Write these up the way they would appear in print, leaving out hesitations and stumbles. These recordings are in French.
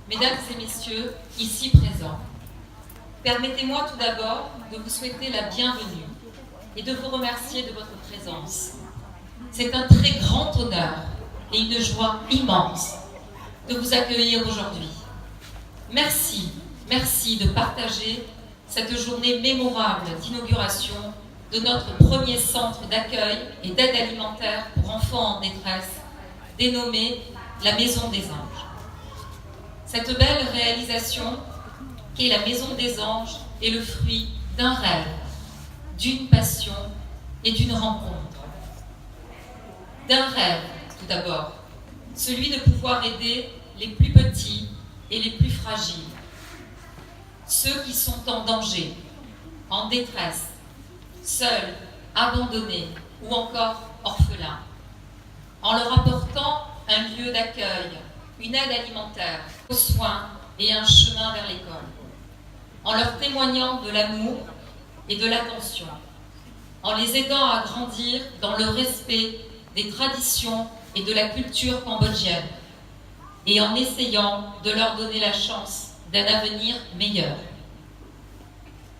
Mesdames et messieurs, ici présents, permettez-moi tout d'abord de vous souhaiter la bienvenue et de vous remercier de votre présence. C'est un très grand honneur et une joie immense de vous accueillir aujourd'hui. Merci, merci de partager cette journée mémorable d'inauguration de notre premier centre d'accueil et d'aide alimentaire pour enfants en détresse, dénommé la Maison des Anges. Cette belle réalisation qu'est la Maison des Anges est le fruit d'un rêve, d'une passion et d'une rencontre. D'un rêve, tout d'abord, celui de pouvoir aider les plus petits et les plus fragiles, ceux qui sont en danger, en détresse, seuls, abandonnés ou encore orphelins, en leur apportant un lieu d'accueil, une aide alimentaire, aux soins et un chemin vers l'école, en leur témoignant de l'amour et de l'attention, en les aidant à grandir dans le respect des traditions et de la culture cambodgienne, et en essayant de leur donner la chance d'un avenir meilleur.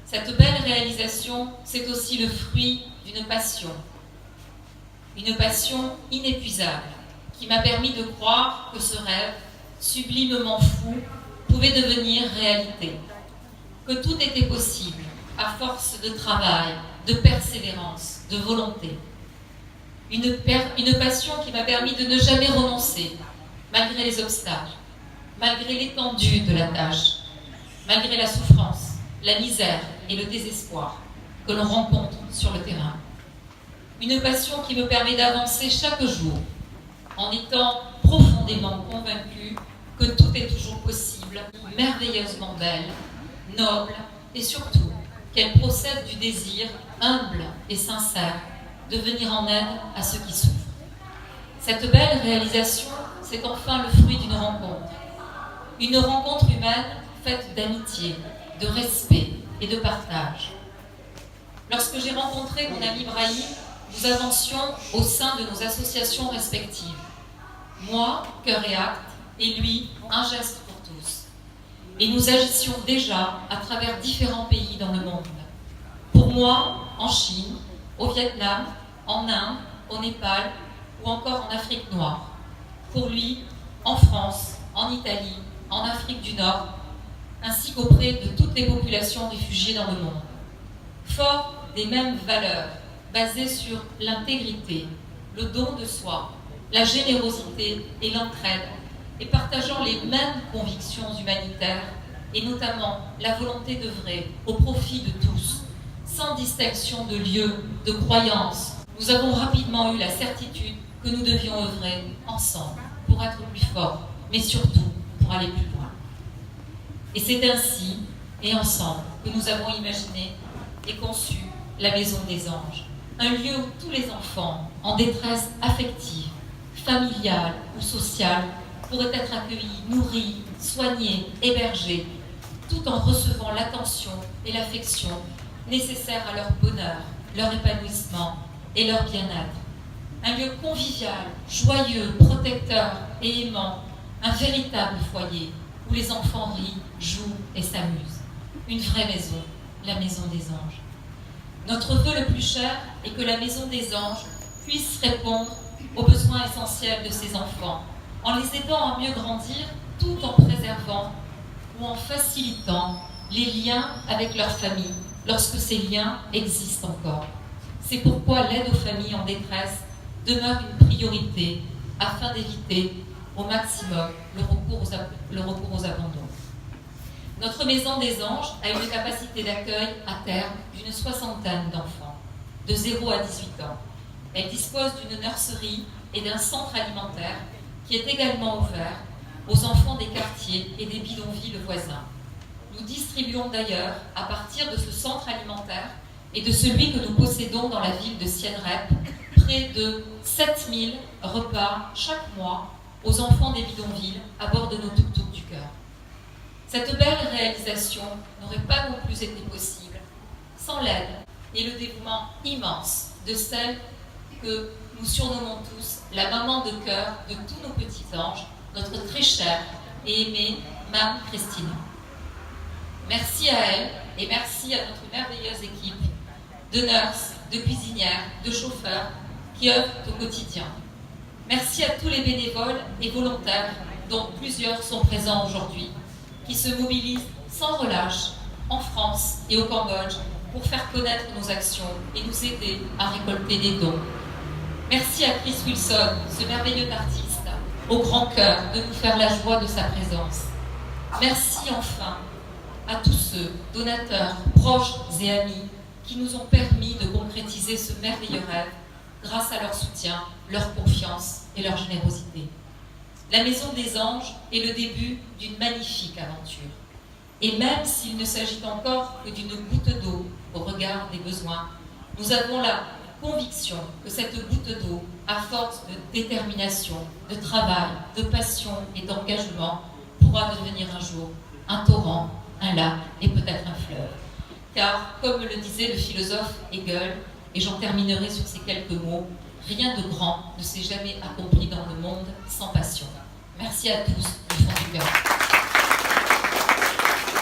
Cette belle réalisation, c'est aussi le fruit d'une passion inépuisable, qui m'a permis de croire que ce rêve, sublimement fou, pouvait devenir réalité, que tout était possible à force de travail, de persévérance, de volonté. Une passion qui m'a permis de ne jamais renoncer, malgré les obstacles, malgré l'étendue de la tâche, malgré la souffrance, la misère et le désespoir que l'on rencontre sur le terrain. Une passion qui me permet d'avancer chaque jour en étant profondément convaincue que tout est toujours possible, merveilleusement belle, noble et surtout qu'elle procède du désir humble et sincère de venir en aide à ceux qui souffrent. Cette belle réalisation, c'est enfin le fruit d'une rencontre. Une rencontre humaine faite d'amitié, de respect et de partage. Lorsque j'ai rencontré mon ami Brahim, nous avancions au sein de nos associations respectives. Moi, Cœur et Acte, et lui, Un geste pour tous. Et nous agissions déjà à travers différents pays dans le monde. Pour moi, en Chine, au Vietnam, en Inde, au Népal ou encore en Afrique noire. Pour lui, en France, en Italie, en Afrique du Nord, ainsi qu'auprès de toutes les populations réfugiées dans le monde. Fort des mêmes valeurs, basées sur l'intégrité, le don de soi, la générosité et l'entraide, et partageant les mêmes convictions humanitaires, et notamment la volonté d'œuvrer au profit de tous, sans distinction de lieu, de croyance, nous avons rapidement eu la certitude que nous devions œuvrer ensemble pour être plus forts, mais surtout pour aller plus loin. Et c'est ainsi, et ensemble, que nous avons imaginé et conçu la Maison des Anges, un lieu où tous les enfants en détresse affective, familiale ou sociale pourraient être accueillis, nourris, soignés, hébergés, tout en recevant l'attention et l'affection nécessaires à leur bonheur, leur épanouissement et leur bien-être. Un lieu convivial, joyeux, protecteur et aimant, un véritable foyer où les enfants rient, jouent et s'amusent. Une vraie maison, la Maison des Anges. Notre vœu le plus cher est que la Maison des Anges puisse répondre aux besoins essentiels de ces enfants, en les aidant à mieux grandir tout en préservant ou en facilitant les liens avec leur famille, lorsque ces liens existent encore. C'est pourquoi l'aide aux familles en détresse demeure une priorité afin d'éviter au maximum le recours aux abandons. Notre Maison des Anges a une capacité d'accueil à terme d'une 60aine d'enfants, de 0 à 18 ans. Elle dispose d'une nurserie et d'un centre alimentaire qui est également ouvert aux enfants des quartiers et des bidonvilles voisins. Nous distribuons d'ailleurs, à partir de ce centre alimentaire et de celui que nous possédons dans la ville de Siem Reap, près de 7000 repas chaque mois aux enfants des bidonvilles à bord de nos tuk-tuk du cœur. Cette belle réalisation n'aurait pas non plus été possible sans l'aide et le dévouement immense de celle que nous surnommons tous la maman de cœur de tous nos petits anges, notre très chère et aimée Mme Christine. Merci à elle et merci à notre merveilleuse équipe de nurses, de cuisinières, de chauffeurs qui œuvrent au quotidien. Merci à tous les bénévoles et volontaires, dont plusieurs sont présents aujourd'hui, qui se mobilisent sans relâche en France et au Cambodge pour faire connaître nos actions et nous aider à récolter des dons. Merci à Chris Wilson, ce merveilleux artiste, au grand cœur, de nous faire la joie de sa présence. Merci enfin à tous ceux, donateurs, proches et amis, qui nous ont permis de concrétiser ce merveilleux rêve grâce à leur soutien, leur confiance et leur générosité. La Maison des Anges est le début d'une magnifique aventure. Et même s'il ne s'agit encore que d'une goutte d'eau au regard des besoins, nous avons la conviction que cette goutte d'eau, à force de détermination, de travail, de passion et d'engagement, pourra devenir un jour un torrent, un lac et peut-être un fleuve. Car, comme le disait le philosophe Hegel, et j'en terminerai sur ces quelques mots, rien de grand ne s'est jamais accompli dans le monde sans passion. Merci à tous du fond du cœur.